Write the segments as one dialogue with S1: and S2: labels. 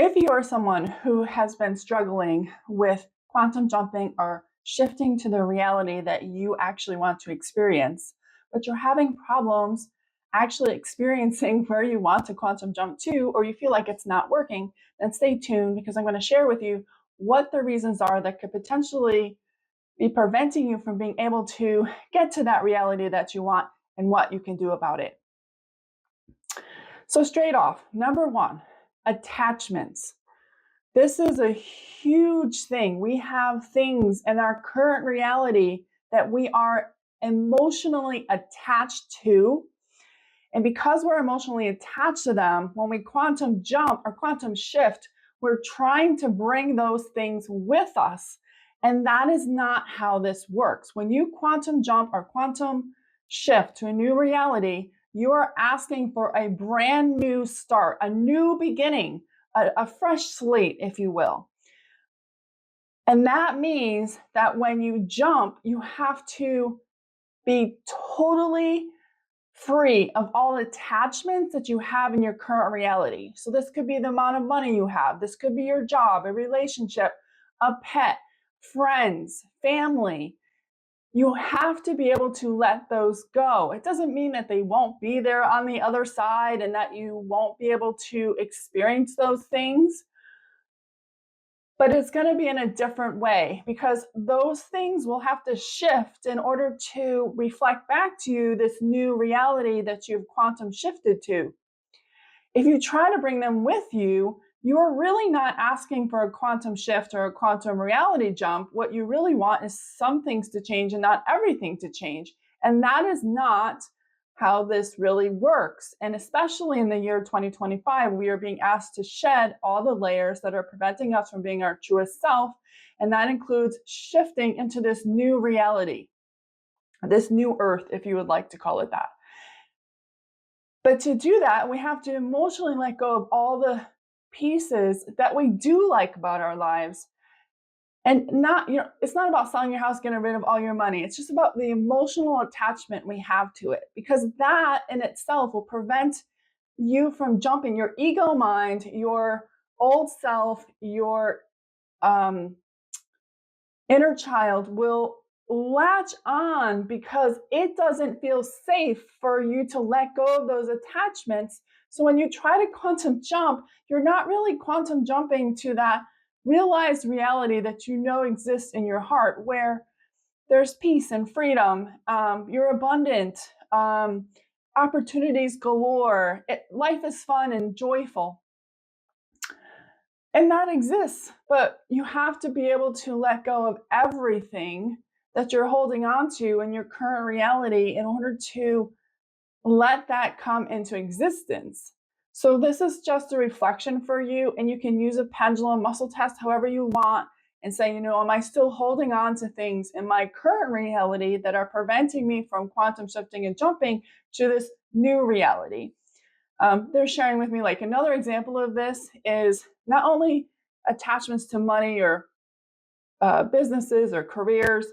S1: If you are someone who has been struggling with quantum jumping or shifting to the reality that you actually want to experience, but you're having problems actually experiencing where you want to quantum jump to, or you feel like it's not working, then stay tuned because I'm going to share with you what the reasons are that could potentially be preventing you from being able to get to that reality that you want and what you can do about it. So, straight off, number one, attachments. This is a huge thing. We have things in our current reality that we are emotionally attached to. And because we're emotionally attached to them, when we quantum jump or quantum shift, we're trying to bring those things with us. And that is not how this works. When you quantum jump or quantum shift to a new reality, you are asking for a brand new start, a new beginning, a fresh slate, if you will. And that means that when you jump, you have to be totally free of all attachments that you have in your current reality. So this could be the amount of money you have. This could be your job, a relationship, a pet, friends, family. You have to be able to let those go. It doesn't mean that they won't be there on the other side and that you won't be able to experience those things. But it's going to be in a different way because those things will have to shift in order to reflect back to you this new reality that you've quantum shifted to. If you try to bring them with you, you're really not asking for a quantum shift or a quantum reality jump. What you really want is some things to change and not everything to change. And that is not how this really works. And especially in the year 2025, we are being asked to shed all the layers that are preventing us from being our truest self. And that includes shifting into this new reality, this new earth, if you would like to call it that. But to do that, we have to emotionally let go of all the pieces that we do like about our lives. And not, it's not about selling your house, getting rid of all your money. It's just about the emotional attachment we have to it, because that in itself will prevent you from jumping. Your ego mind, your old self, your inner child will latch on because it doesn't feel safe for you to let go of those attachments. So when you try to quantum jump, you're not really quantum jumping to that realized reality that you know exists in your heart, where there's peace and freedom, you're abundant, opportunities galore, life is fun and joyful. And that exists, but you have to be able to let go of everything that you're holding on to in your current reality in order to let that come into existence. So this is just a reflection for you, and you can use a pendulum muscle test however you want and say, am I still holding on to things in my current reality that are preventing me from quantum shifting and jumping to this new reality? They're sharing with me, like, another example of this is not only attachments to money or businesses or careers,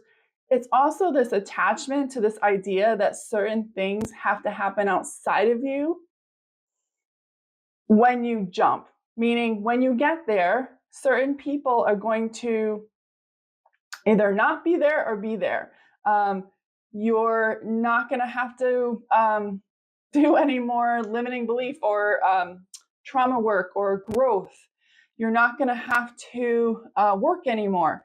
S1: it's also this attachment to this idea that certain things have to happen outside of you when you jump. Meaning, when you get there, certain people are going to either not be there or be there. You're not going to have to do any more limiting belief or trauma work or growth. You're not going to have to work anymore.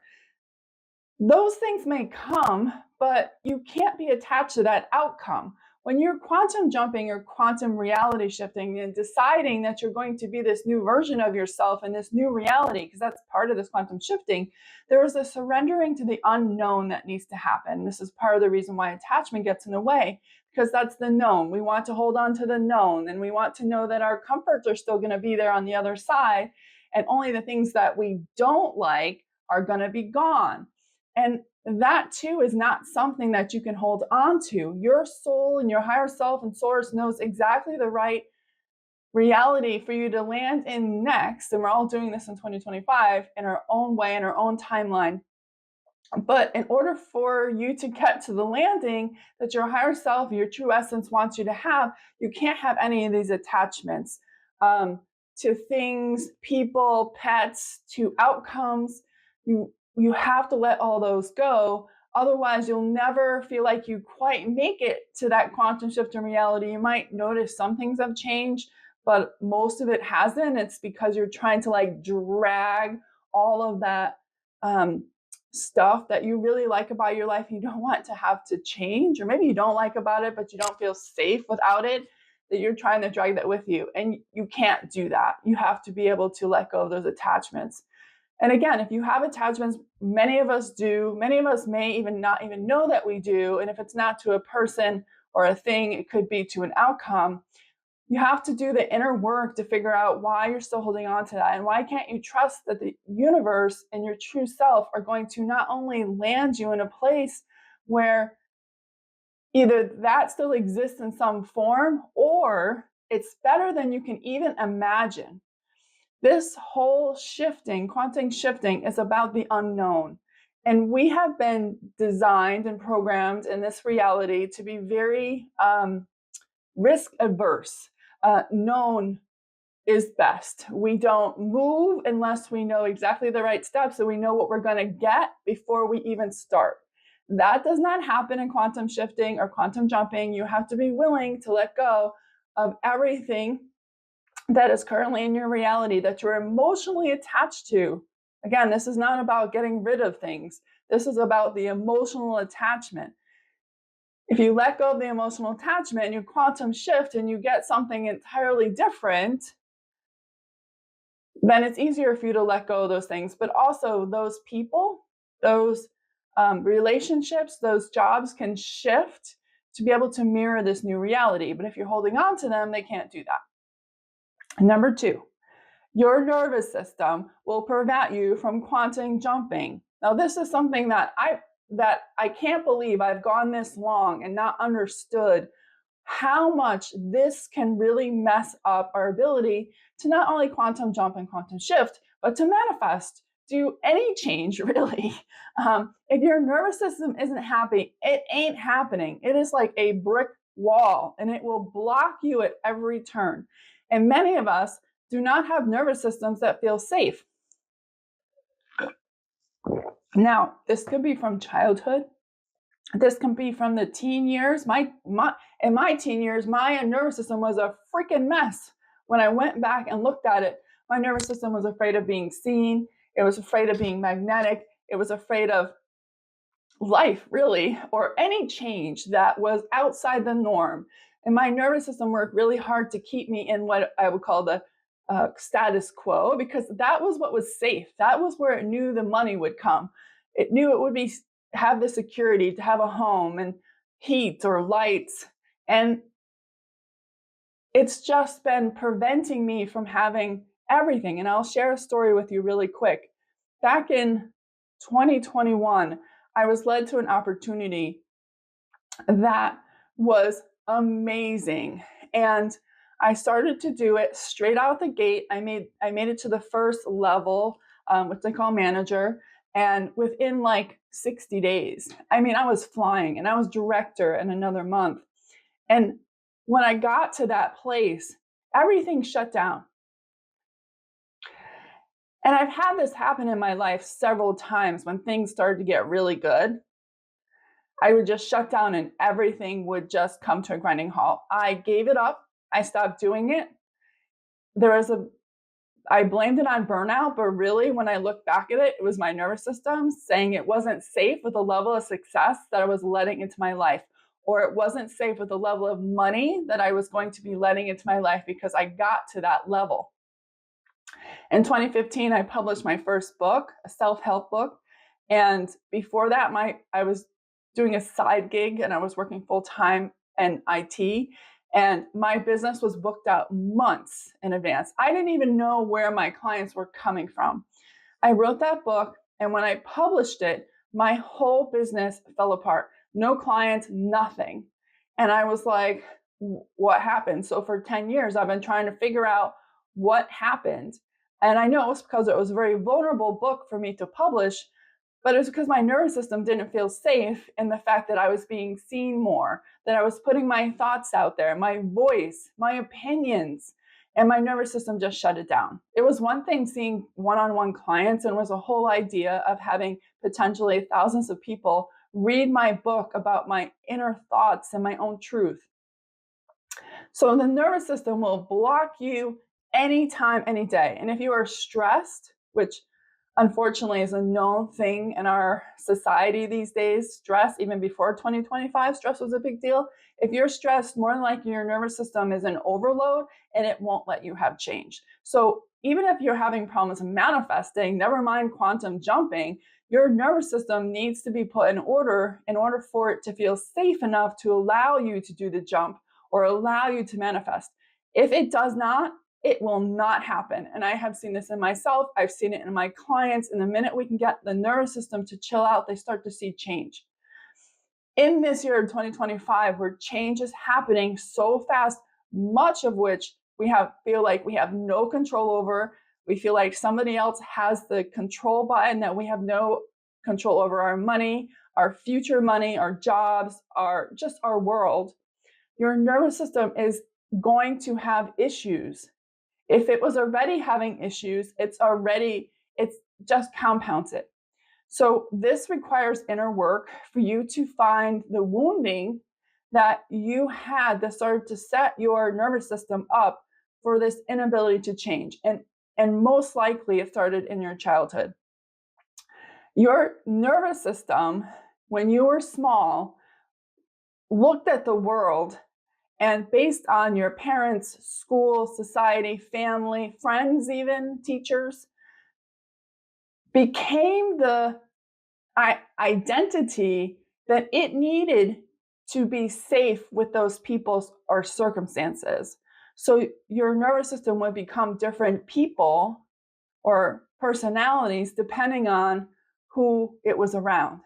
S1: Those things may come, but you can't be attached to that outcome. When you're quantum jumping or quantum reality shifting and deciding that you're going to be this new version of yourself in this new reality, because that's part of this quantum shifting, there is a surrendering to the unknown that needs to happen. This is part of the reason why attachment gets in the way, because that's the known. We want to hold on to the known, and we want to know that our comforts are still going to be there on the other side, and only the things that we don't like are going to be gone. And that too is not something that you can hold on to. Your soul and your higher self and source knows exactly the right reality for you to land in next. And we're all doing this in 2025 in our own way, in our own timeline. But in order for you to get to the landing that your higher self, your true essence wants you to have, you can't have any of these attachments. to things, people, pets, to outcomes. You have to let all those go. Otherwise, you'll never feel like you quite make it to that quantum shift in reality. You might notice some things have changed, but most of it hasn't. It's because you're trying to like drag all of that stuff that you really like about your life, you don't want to have to change, or maybe you don't like about it, but you don't feel safe without it, that you're trying to drag that with you. And you can't do that. You have to be able to let go of those attachments. And again, if you have attachments, many of us do, many of us may even not even know that we do. And if it's not to a person or a thing, it could be to an outcome. You have to do the inner work to figure out why you're still holding on to that. And why can't you trust that the universe and your true self are going to not only land you in a place where either that still exists in some form or it's better than you can even imagine. This whole shifting, quantum shifting, is about the unknown. And we have been designed and programmed in this reality to be very risk averse. Known is best. We don't move unless we know exactly the right steps, so we know what we're going to get before we even start. That does not happen in quantum shifting or quantum jumping. You have to be willing to let go of everything that is currently in your reality that you're emotionally attached to. Again, this is not about getting rid of things. This is about the emotional attachment. If you let go of the emotional attachment and you quantum shift and you get something entirely different, then it's easier for you to let go of those things. But also those people, those relationships, those jobs can shift to be able to mirror this new reality. But if you're holding on to them, they can't do that. Number 2, your nervous system will prevent you from quantum jumping. Now, this is something that I can't believe I've gone this long and not understood how much this can really mess up our ability to not only quantum jump and quantum shift, but to manifest, do any change really. If your nervous system isn't happy, it ain't happening. It is like a brick wall and it will block you at every turn. And many of us do not have nervous systems that feel safe. Now, this could be from childhood. This can be from the teen years. In my teen years, my nervous system was a freaking mess. When I went back and looked at it, my nervous system was afraid of being seen. It was afraid of being magnetic. It was afraid of life, really, or any change that was outside the norm. And my nervous system worked really hard to keep me in what I would call the status quo, because that was what was safe. That was where it knew the money would come. It knew it would be have the security to have a home and heat or lights. And it's just been preventing me from having everything. And I'll share a story with you really quick. Back in 2021, I was led to an opportunity that was amazing. And I started to do it straight out the gate. I made it to the first level, which they call manager. And within like 60 days, I was flying, and I was director in another month. And when I got to that place, everything shut down. And I've had this happen in my life several times when things started to get really good. I would just shut down and everything would just come to a grinding halt. I gave it up. I stopped doing it. I blamed it on burnout, but really when I look back at it, it was my nervous system saying it wasn't safe with the level of success that I was letting into my life, or it wasn't safe with the level of money that I was going to be letting into my life because I got to that level. In 2015, I published my first book, a self-help book. And before that, I was doing a side gig and I was working full-time in IT. And my business was booked out months in advance. I didn't even know where my clients were coming from. I wrote that book, and when I published it, my whole business fell apart. No clients, nothing. And I was like, what happened? So for 10 years, I've been trying to figure out what happened. And I know it's because it was a very vulnerable book for me to publish, but it was because my nervous system didn't feel safe in the fact that I was being seen more, that I was putting my thoughts out there, my voice, my opinions. and my nervous system just shut it down. It was one thing seeing one-on-one clients, and it was a whole idea of having potentially thousands of people read my book about my inner thoughts and my own truth. So the nervous system will block you anytime, any day. And if you are stressed, which unfortunately is a known thing in our society these days, stress, even before 2025, stress was a big deal. If you're stressed, more than likely your nervous system is in overload and it won't let you have change. So even if you're having problems manifesting, never mind quantum jumping, your nervous system needs to be put in order for it to feel safe enough to allow you to do the jump or allow you to manifest. If it does not, it will not happen. And I have seen this in myself. I've seen it in my clients. And the minute we can get the nervous system to chill out, they start to see change. In this year of 2025, where change is happening so fast, much of which feel like we have no control over. We feel like somebody else has the control button, that we have no control over our money, our future money, our jobs, our world. Your nervous system is going to have issues. If it was already having issues, it just compounds it. So this requires inner work for you to find the wounding that you had that started to set your nervous system up for this inability to change. And most likely it started in your childhood. Your nervous system, when you were small, looked at the world, and based on your parents, school, society, family, friends, even teachers, became the identity that it needed to be safe with those people or circumstances. So your nervous system would become different people or personalities depending on who it was around.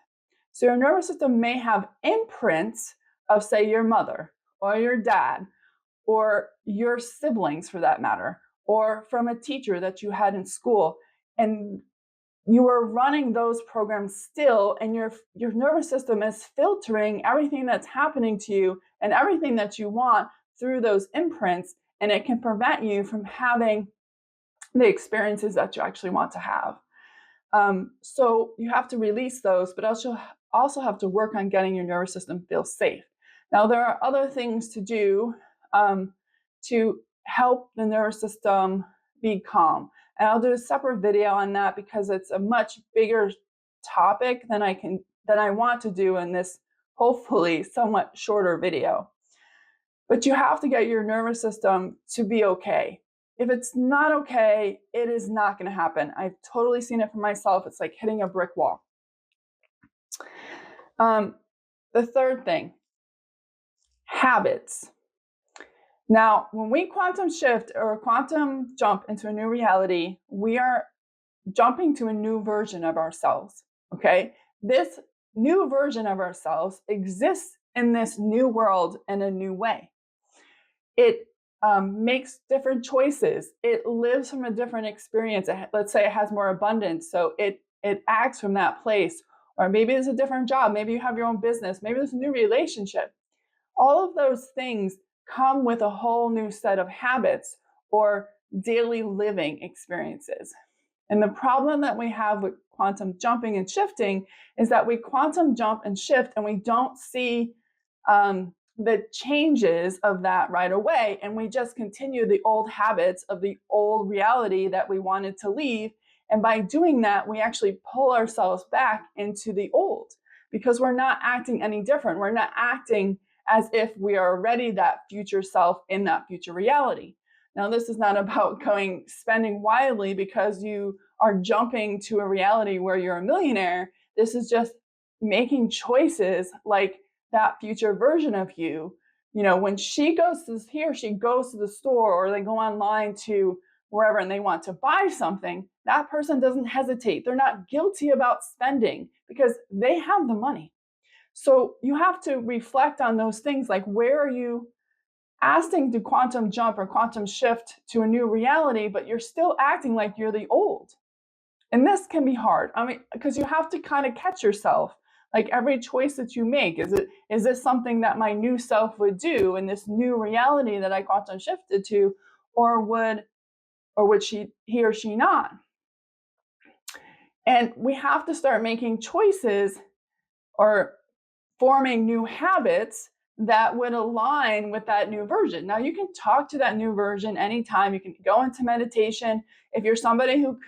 S1: So your nervous system may have imprints of, say, your mother or your dad or your siblings, for that matter, or from a teacher that you had in school. And you are running those programs still, and your nervous system is filtering everything that's happening to you and everything that you want through those imprints, and it can prevent you from having the experiences that you actually want to have. So you have to release those, but also have to work on getting your nervous system feel safe. Now, there are other things to do to help the nervous system be calm. And I'll do a separate video on that because it's a much bigger topic than I want to do in this hopefully somewhat shorter video. But you have to get your nervous system to be okay. If it's not okay, it is not going to happen. I've totally seen it for myself. It's like hitting a brick wall. The third thing, habits. Now, when we quantum shift or quantum jump into a new reality, we are jumping to a new version of ourselves, okay? This new version of ourselves exists in this new world in a new way. It makes different choices. It lives from a different experience. Let's say it has more abundance, so it acts from that place. Or maybe it's a different job. Maybe you have your own business. Maybe there's a new relationship. All of those things come with a whole new set of habits or daily living experiences. And the problem that we have with quantum jumping and shifting is that we quantum jump and shift and we don't see the changes of that right away. And we just continue the old habits of the old reality that we wanted to leave. And by doing that, we actually pull ourselves back into the old because we're not acting any different. We're not acting as if we are already that future self in that future reality. Now, this is not about spending wildly because you are jumping to a reality where you're a millionaire. This is just making choices like that future version of you. You know, when she goes to the store or they go online to wherever and they want to buy something, that person doesn't hesitate. They're not guilty about spending because they have the money. So you have to reflect on those things, like where are you asking to quantum jump or quantum shift to a new reality, but you're still acting like you're the old. And this can be hard. I mean, because you have to kind of catch yourself. Like every choice that you make, is this something that my new self would do in this new reality that I quantum shifted to? or would he or she not? And we have to start making choices or forming new habits that would align with that new version. Now, you can talk to that new version anytime. You can go into meditation. If you're somebody who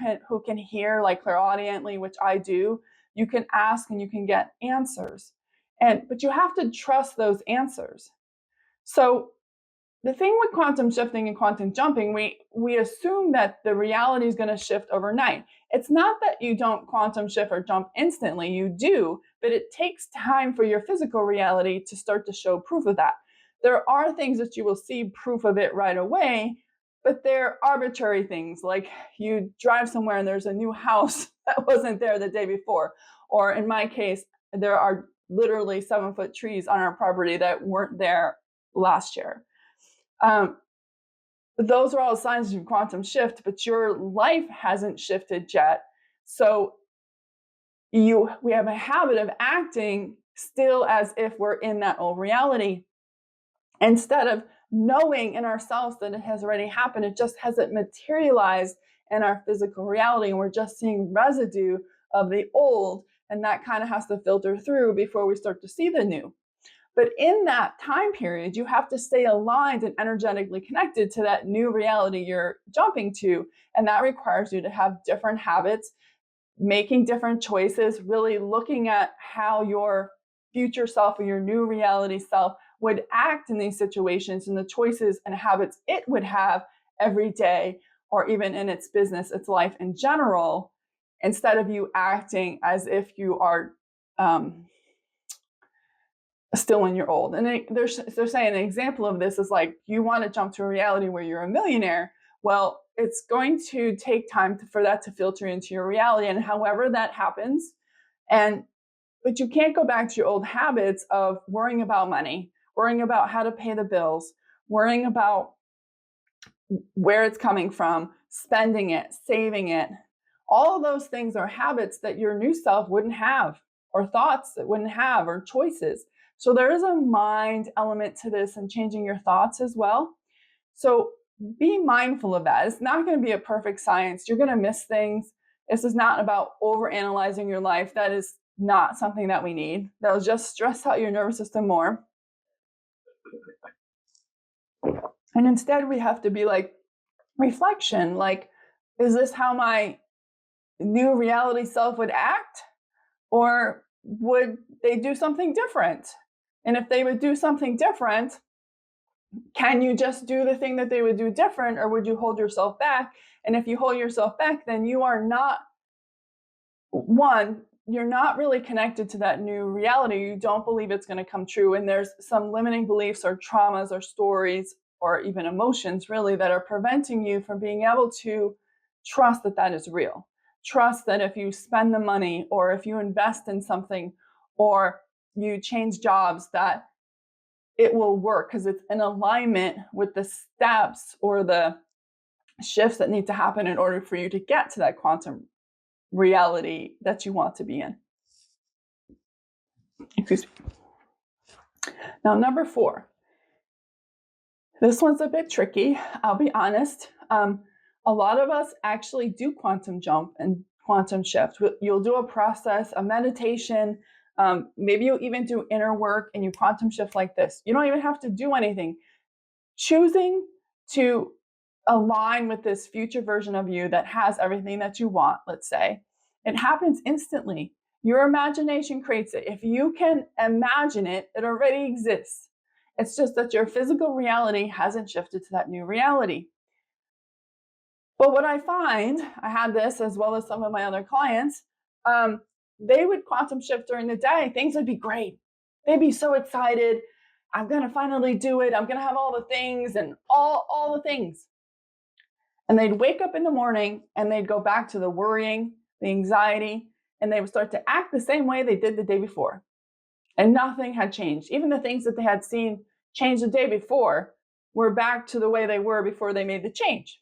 S1: can hear like clairaudiently, which I do, you can ask and you can get answers. But you have to trust those answers. So the thing with quantum shifting and quantum jumping, we assume that the reality is going to shift overnight. It's not that you don't quantum shift or jump instantly, you do, but it takes time for your physical reality to start to show proof of that. There are things that you will see proof of it right away, but they're arbitrary things, like you drive somewhere and there's a new house that wasn't there the day before. Or in my case, there are literally 7-foot trees on our property that weren't there last year. Those are all signs of quantum shift, but your life hasn't shifted yet. So we have a habit of acting still as if we're in that old reality, instead of knowing in ourselves that it has already happened. It just hasn't materialized in our physical reality, and we're just seeing residue of the old, and that kind of has to filter through before we start to see the new. But in that time period, you have to stay aligned and energetically connected to that new reality you're jumping to. And that requires you to have different habits, making different choices, really looking at how your future self or your new reality self would act in these situations and the choices and habits it would have every day, or even in its business, its life in general, instead of you acting as if you are still in your old. And they're saying an example of this is like, you want to jump to a reality where you're a millionaire. Well, it's going to take time for that to filter into your reality, and however that happens. But you can't go back to your old habits of worrying about money, worrying about how to pay the bills, worrying about where it's coming from, spending it, saving it. All of those things are habits that your new self wouldn't have, or thoughts that wouldn't have, or choices. So there is a mind element to this, and changing your thoughts as well. So be mindful of that. It's not going to be a perfect science. You're going to miss things. This is not about over-analyzing your life. That is not something that we need. That'll just stress out your nervous system more. And instead, we have to be like, reflection, like, is this how my new reality self would act? Or would they do something different? And if they would do something different, can you just do the thing that they would do different, or would you hold yourself back? And if you hold yourself back, then you are not, one, you're not really connected to that new reality. You don't believe it's going to come true. And there's some limiting beliefs or traumas or stories or even emotions really that are preventing you from being able to trust that that is real. Trust that if you spend the money, or if you invest in something, or you change jobs, that it will work because it's in alignment with the steps or the shifts that need to happen in order for you to get to that quantum reality that you want to be in. Excuse me. Now, number 4. This one's a bit tricky, I'll be honest. A lot of us actually do quantum jump and quantum shift. You'll do a process, a meditation, maybe you'll even do inner work, and you quantum shift like this. You don't even have to do anything. Choosing to align with this future version of you that has everything that you want, let's say, it happens instantly. Your imagination creates it. If you can imagine it, it already exists. It's just that your physical reality hasn't shifted to that new reality. But what I find, I had this as well as some of my other clients, they would quantum shift during the day. Things would be great. They'd be so excited. I'm going to finally do it. I'm going to have all the things and all the things. And they'd wake up in the morning and they'd go back to the worrying, the anxiety, and they would start to act the same way they did the day before. And nothing had changed. Even the things that they had seen change the day before were back to the way they were before they made the change.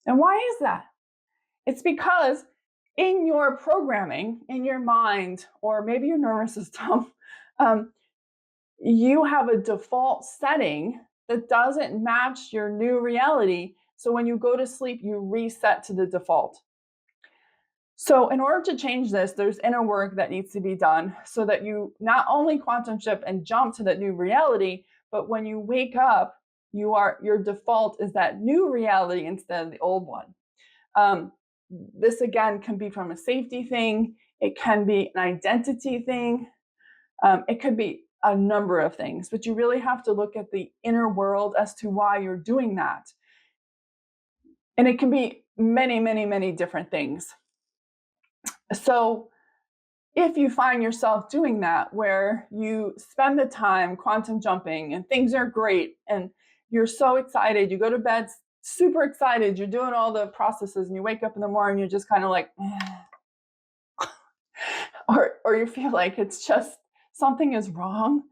S1: And why is that? It's because in your programming, in your mind, or maybe your nervous system, you have a default setting that doesn't match your new reality. So when you go to sleep, you reset to the default. So in order to change this, there's inner work that needs to be done so that you not only quantum shift and jump to that new reality, but when you wake up, your default is that new reality instead of the old one. This again can be from a safety thing. It can be an identity thing. It could be a number of things, but you really have to look at the inner world as to why you're doing that. And it can be many, many, many different things. So if you find yourself doing that, where you spend the time quantum jumping and things are great and you're so excited, you go to bed super excited, you're doing all the processes, and you wake up in the morning, you're just kind of like, or you feel like it's just something is wrong,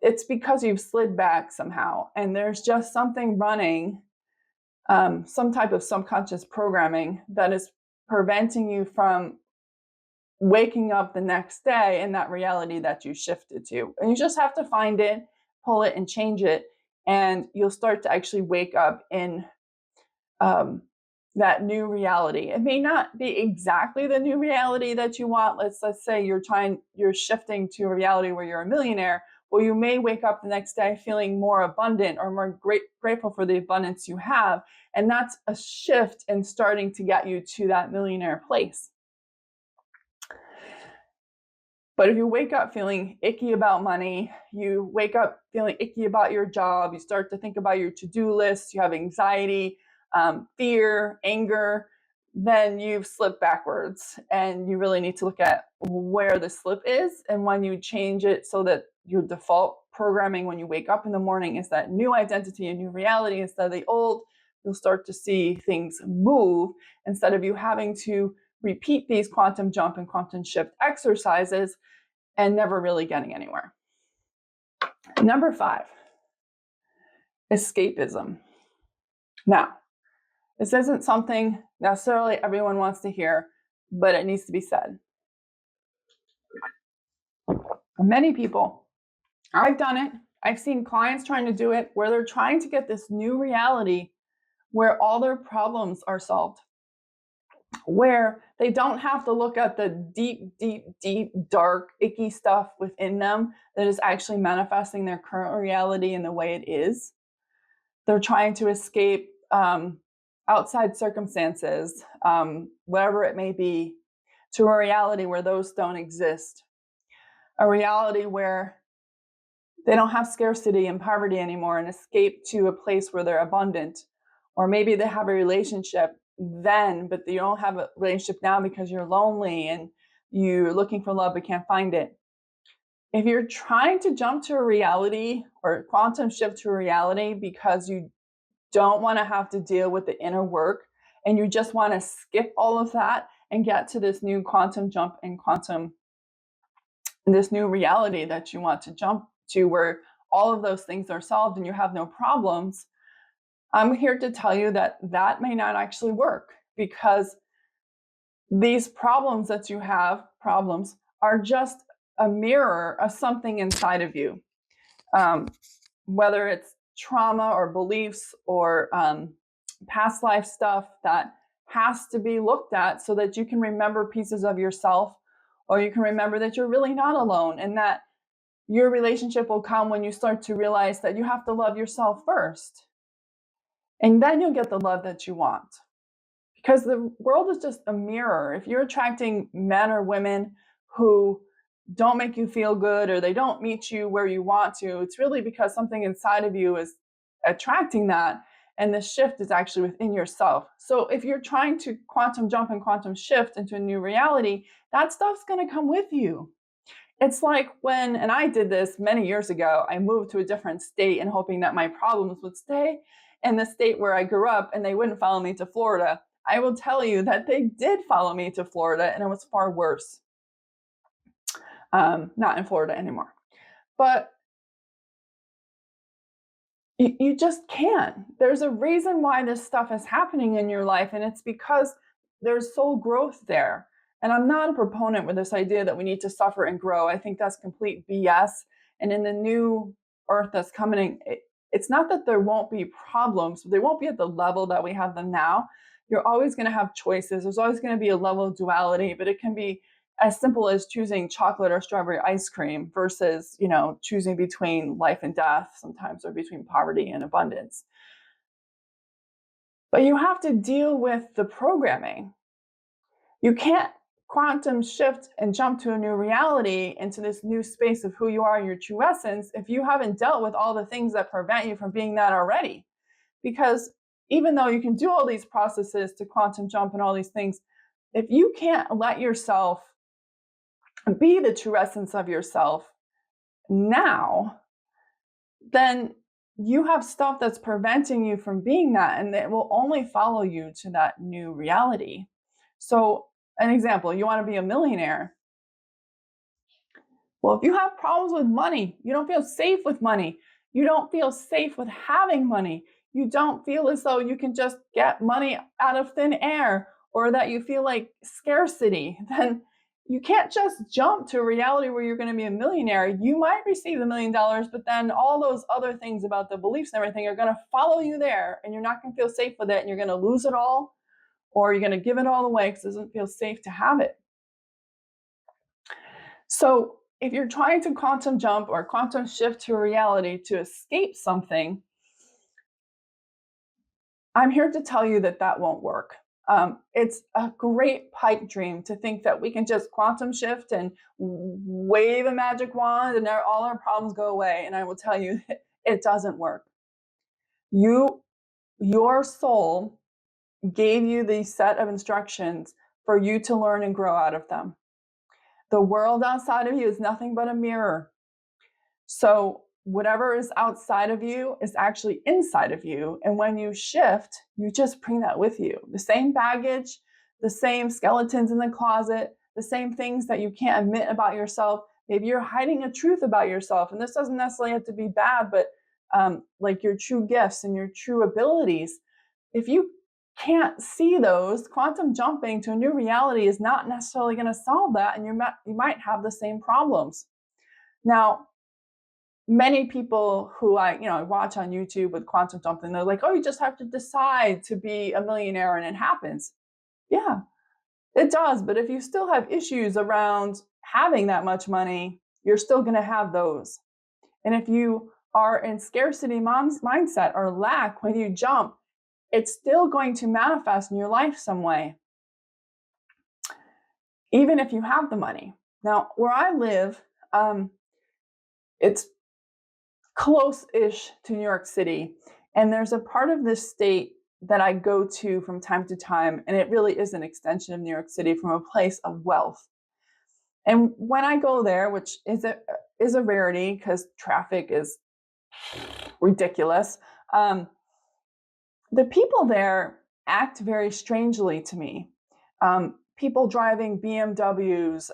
S1: it's because you've slid back somehow and there's just something running, some type of subconscious programming that is preventing you from waking up the next day in that reality that you shifted to. And you just have to find it, pull it, and change it. And you'll start to actually wake up in that new reality. It may not be exactly the new reality that you want. Let's say you're shifting to a reality where you're a millionaire. Well, you may wake up the next day feeling more abundant or more grateful for the abundance you have. And that's a shift in starting to get you to that millionaire place. But if you wake up feeling icky about money, you wake up feeling icky about your job, you start to think about your to-do list, you have anxiety, fear, anger, then you've slipped backwards. And you really need to look at where the slip is. And when you change it so that your default programming when you wake up in the morning is that new identity and new reality instead of the old, you'll start to see things move instead of you having to repeat these quantum jump and quantum shift exercises and never really getting anywhere. Number 5, escapism. Now, this isn't something necessarily everyone wants to hear, but it needs to be said. Many people, I've done it, I've seen clients trying to do it, where they're trying to get this new reality where all their problems are solved, where they don't have to look at the deep, deep, deep, dark, icky stuff within them that is actually manifesting their current reality in the way it is. They're trying to escape outside circumstances, whatever it may be, to a reality where those don't exist. A reality where they don't have scarcity and poverty anymore and escape to a place where they're abundant. Or maybe they have a relationship then, but you don't have a relationship now because you're lonely and you're looking for love but can't find it. If you're trying to jump to a reality or quantum shift to a reality because you don't want to have to deal with the inner work and you just want to skip all of that and get to this new quantum jump and this new reality that you want to jump to, where all of those things are solved and you have no problems, I'm here to tell you that that may not actually work, because these problems that you have, are just a mirror of something inside of you. Whether it's trauma or beliefs or past life stuff that has to be looked at so that you can remember pieces of yourself, or you can remember that you're really not alone, and that your relationship will come when you start to realize that you have to love yourself first. And then you'll get the love that you want. Because the world is just a mirror. If you're attracting men or women who don't make you feel good, or they don't meet you where you want to, it's really because something inside of you is attracting that. And the shift is actually within yourself. So if you're trying to quantum jump and quantum shift into a new reality, that stuff's going to come with you. It's like when, and I did this many years ago, I moved to a different state and hoping that my problems would stay in the state where I grew up and they wouldn't follow me to Florida. I will tell you that they did follow me to Florida, and it was far worse. Not in Florida anymore. But you just can't. There's a reason why this stuff is happening in your life, and it's because there's soul growth there. And I'm not a proponent with this idea that we need to suffer and grow. I think that's complete BS. And in the new earth that's coming, it's not that there won't be problems, they won't be at the level that we have them now. You're always going to have choices. There's always going to be a level of duality, but it can be as simple as choosing chocolate or strawberry ice cream versus, choosing between life and death sometimes, or between poverty and abundance. But you have to deal with the programming. You can't quantum shift and jump to a new reality, into this new space of who you are, your true essence, if you haven't dealt with all the things that prevent you from being that already. Because even though you can do all these processes to quantum jump and all these things, if you can't let yourself be the true essence of yourself now, then you have stuff that's preventing you from being that, and it will only follow you to that new reality. So, an example, you want to be a millionaire. Well, if you have problems with money, you don't feel safe with money, you don't feel safe with having money, you don't feel as though you can just get money out of thin air, or that you feel like scarcity, then you can't just jump to a reality where you're going to be a millionaire. You might receive $1 million, but then all those other things about the beliefs and everything are going to follow you there, and you're not going to feel safe with it, and you're going to lose it all, or you're going to give it all away because it doesn't feel safe to have it. So if you're trying to quantum jump or quantum shift to a reality to escape something, I'm here to tell you that that won't work. It's a great pipe dream to think that we can just quantum shift and wave a magic wand and all our problems go away. And I will tell you, it doesn't work. Your soul gave you the set of instructions for you to learn and grow out of them. The world outside of you is nothing but a mirror. So whatever is outside of you is actually inside of you. And when you shift, you just bring that with you. The same baggage, the same skeletons in the closet, the same things that you can't admit about yourself. Maybe you're hiding a truth about yourself. And this doesn't necessarily have to be bad, but like your true gifts and your true abilities. If you can't see those, quantum jumping to a new reality is not necessarily going to solve that. And you might have the same problems. Now, many people who I watch on YouTube with quantum jumping, they're like, oh, you just have to decide to be a millionaire and it happens. Yeah, it does. But if you still have issues around having that much money, you're still going to have those. And if you are in scarcity mindset or lack when you jump, it's still going to manifest in your life some way, even if you have the money. Now, where I live, it's close-ish to New York City. And there's a part of this state that I go to from time to time, and it really is an extension of New York City from a place of wealth. And when I go there, which is a rarity because traffic is ridiculous, the people there act very strangely to me. People driving BMWs,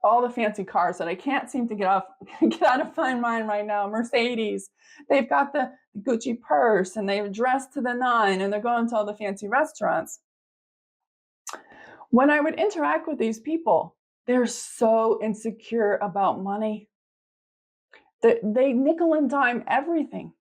S1: all the fancy cars that I can't seem to get out of my mind right now. Mercedes, they've got the Gucci purse and they're dressed to the nine and they're going to all the fancy restaurants. When I would interact with these people, they're so insecure about money. They nickel and dime everything.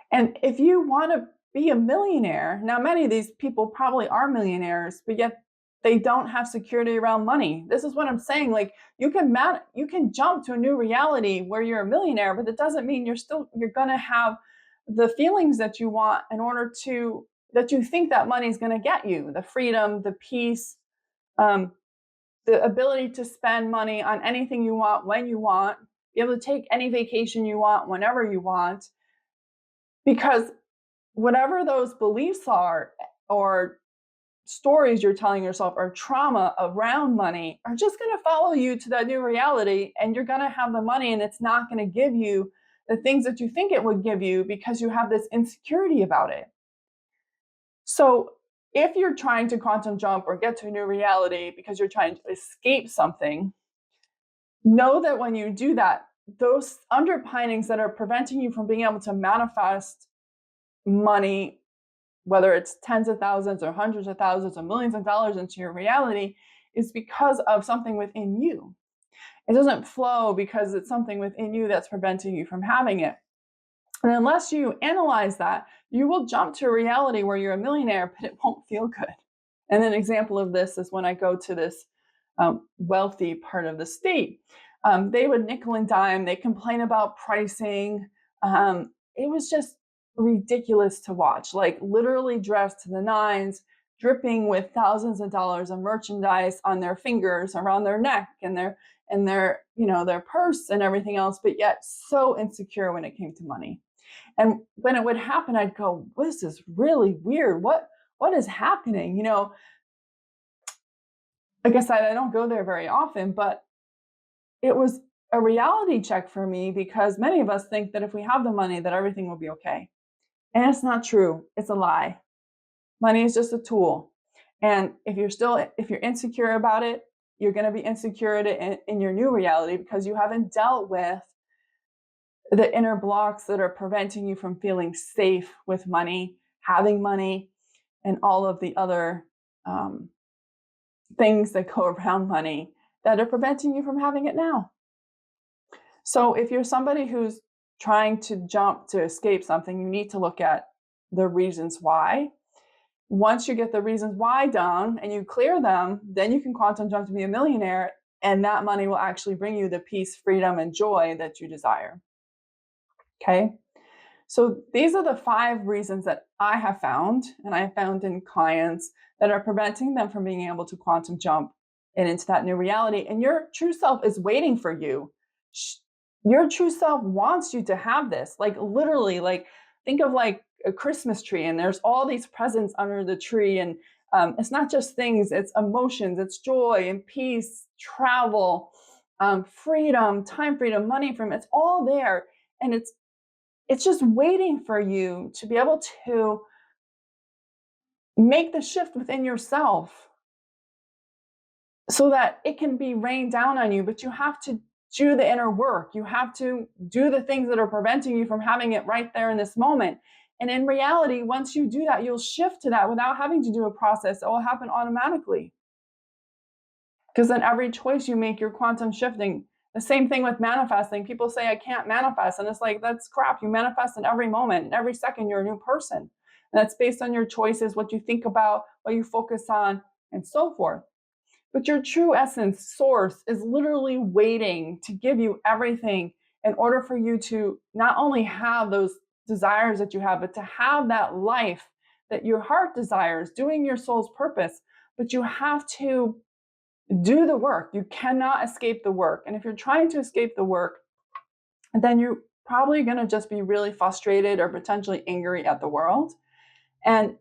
S1: And if you want to be a millionaire, now many of these people probably are millionaires, but yet they don't have security around money. This is what I'm saying. Like you can jump to a new reality where you're a millionaire, but that doesn't mean you're going to have the feelings that you want in order to, that you think that money is going to get you, the freedom, the peace, the ability to spend money on anything you want, when you want, be able to take any vacation you want, whenever you want. Because whatever those beliefs are, or stories you're telling yourself, or trauma around money, are just going to follow you to that new reality, and you're going to have the money and it's not going to give you the things that you think it would give you because you have this insecurity about it. So if you're trying to quantum jump or get to a new reality because you're trying to escape something, know that when you do that, those underpinnings that are preventing you from being able to manifest money, whether it's tens of thousands or hundreds of thousands or millions of dollars into your reality, is because of something within you. It doesn't flow because it's something within you that's preventing you from having it. And unless you analyze that, you will jump to a reality where you're a millionaire, but it won't feel good. And an example of this is when I go to this wealthy part of the state. They would nickel and dime, they complain about pricing. It was just ridiculous to watch, like literally dressed to the nines, dripping with thousands of dollars of merchandise on their fingers, around their neck, and their purse and everything else, but yet so insecure when it came to money. And when it would happen, I'd go, this is really weird. What is happening? Like I said, I don't go there very often, but it was a reality check for me, because many of us think that if we have the money, that everything will be okay. And it's not true. It's a lie. Money is just a tool. And if you're insecure about it, you're going to be insecure in your new reality, because you haven't dealt with the inner blocks that are preventing you from feeling safe with money, having money, and all of the other things that go around money that are preventing you from having it now. So if you're somebody who's trying to jump to escape something, you need to look at the reasons why. Once you get the reasons why down and you clear them, then you can quantum jump to be a millionaire, and that money will actually bring you the peace, freedom, and joy that you desire. Okay? So these are the 5 reasons that I have found, and I have found in clients, that are preventing them from being able to quantum jump and into that new reality. And your true self is waiting for you. Your true self wants you to have this. Like literally, like think of like a Christmas tree, and there's all these presents under the tree, and it's not just things, it's emotions, it's joy and peace, travel, freedom, time freedom, money freedom. It's all there, and it's just waiting for you to be able to make the shift within yourself so that it can be rained down on you. But you have to do the inner work. You have to do the things that are preventing you from having it right there in this moment. And in reality, once you do that, you'll shift to that without having to do a process. It will happen automatically. Because then every choice you make, you're quantum shifting. The same thing with manifesting. People say, I can't manifest. And it's like, that's crap. You manifest in every moment. In every second, you're a new person. And that's based on your choices, what you think about, what you focus on, and so forth. But your true essence, source, is literally waiting to give you everything in order for you to not only have those desires that you have, but to have that life that your heart desires, doing your soul's purpose. But you have to do the work. You cannot escape the work. And if you're trying to escape the work, then you're probably going to just be really frustrated or potentially angry at the world. And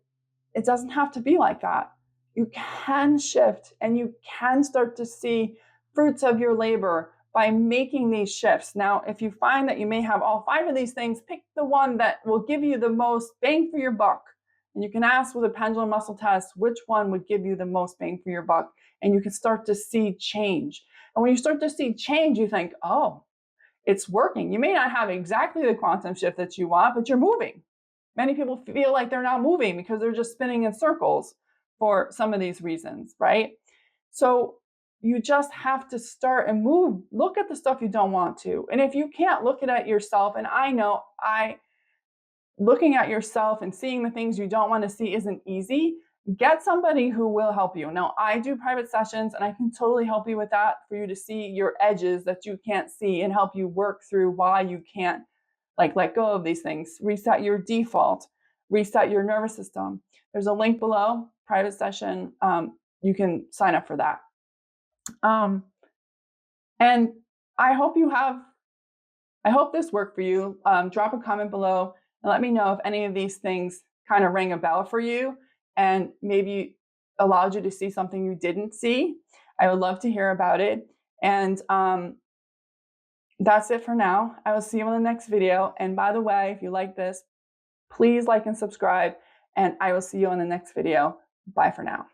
S1: it doesn't have to be like that. You can shift, and you can start to see fruits of your labor by making these shifts. Now, if you find that you may have all 5 of these things, pick the one that will give you the most bang for your buck. And you can ask with a pendulum muscle test, which one would give you the most bang for your buck? And you can start to see change. And when you start to see change, you think, oh, it's working. You may not have exactly the quantum shift that you want, but you're moving. Many people feel like they're not moving because they're just spinning in circles for some of these reasons, right? So you just have to start and move. Look at the stuff you don't want to. And if you can't look at yourself, and I know looking at yourself and seeing the things you don't want to see isn't easy, get somebody who will help you. Now, I do private sessions, and I can totally help you with that, for you to see your edges that you can't see and help you work through why you can't let go of these things, reset your default, reset your nervous system. There's a link below, private session. You can sign up for that. And I hope this worked for you. Drop a comment below and let me know if any of these things kind of rang a bell for you and maybe allowed you to see something you didn't see. I would love to hear about it. And that's it for now. I will see you in the next video. And by the way, if you like this, please like and subscribe, and I will see you in the next video. Bye for now.